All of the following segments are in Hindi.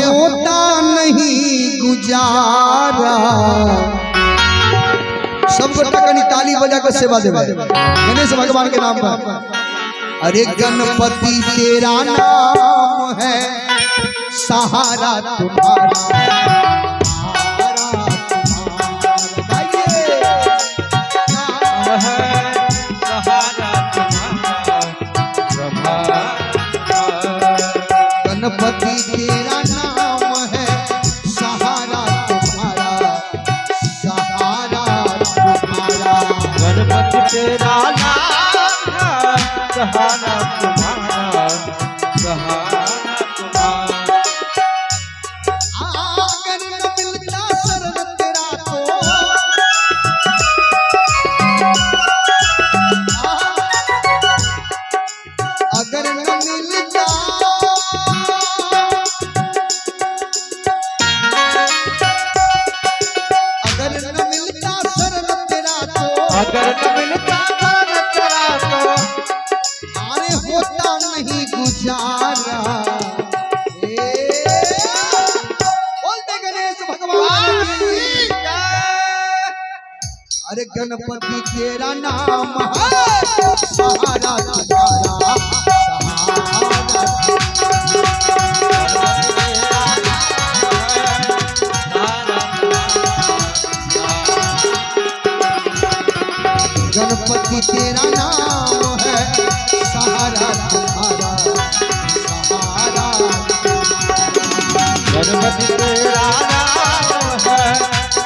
होता नहीं गुजारा। सब गोटा ताली बजा कर सेवा देवे गणेश भगवान के नाम पर। अरे गणपति तेरा नाम है सहारा तुम्हारा। गणपति तेरा नाम है सहारा तुम्हारा, सहारा तुम्हारा। गणपति तेरा नाम है सहारा तुम्हारा, सहारा तुम्हारा। अगर न मिलता शरण तेरा तो, अगर न मिलता, अगर न मिलता शरण तेरा तो, अगर न मिलता शरण तेरा तो, अरे होता नहीं गुजारा। बोलते गणेश भगवान की जय। अरे गणपति तेरा नाम है सहारा तुम्हारा, सहारा। गणपति तेरा नाम है सहारा तुम्हारा, सहारा। गणपति तेरा नाम है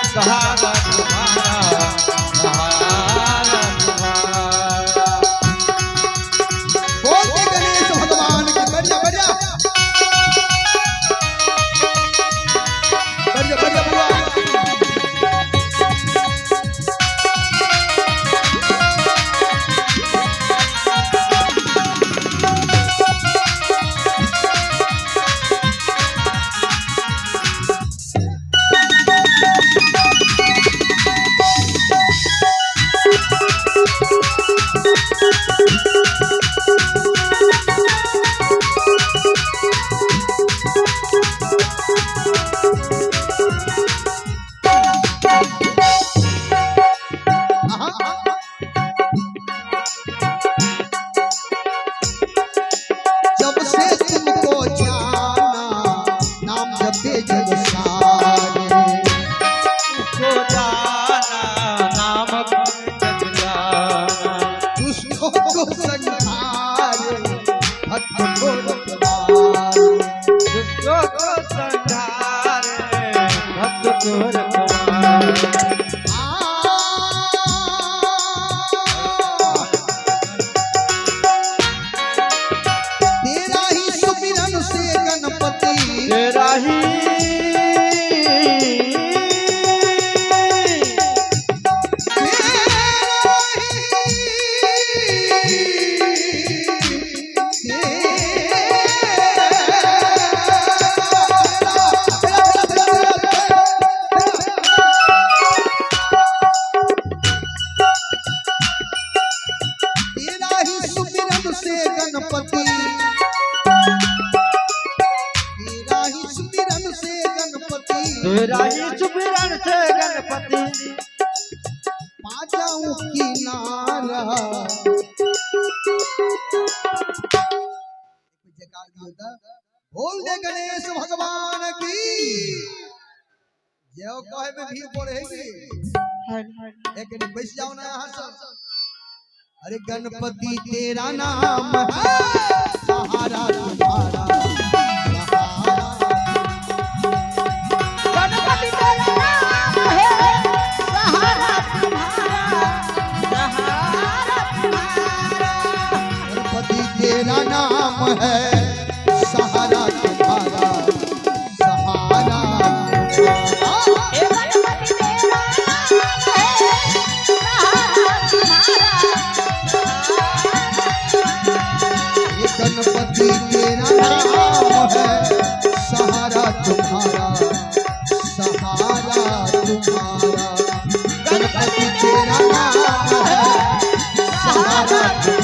सहारा तुम्हारा, सहारा तुम्हारा। बोलते गणेश भगवान की बढ़िया बढ़िया बढ़िया बढ़िया बुआ। जब से तुमको जाना नाम जपे जग सारे, तुमको जाना नाम जग जाना। दुष्टों को संहारे भक्त को रखवारे। दुष्टों को संहारे भक्त को रखवारे। तेरा ही सुमिरन से गणपति, तेरा ही तेरा ही सुमिरन से गणपति, तेरा ही सुमिरन से गणपति, तेरा ही सुमिरन से गणपति। पाजाऊं किनारा। बोल दे गणेश भगवान की जय। कहे में भीड़ पड़ेगी, लेकिन बैठ जाओ ना यहाँ सब। अरे गणपति तेरा नाम है सहारा तुम्हारा, सहारा। गणपति तेरा नाम है सहारा तुम्हारा, सहारा तुम्हारा। गणपति तेरा नाम है सहारा तुम्हारा, सहारा। हे गणपति तेरा नाम है सहारा तुम्हारा, गणपति तेरा नाम है सहारा तुम्हारा, सहारा तुम्हारा। गणपति तेरा नाम है सहारा तुम्हारा।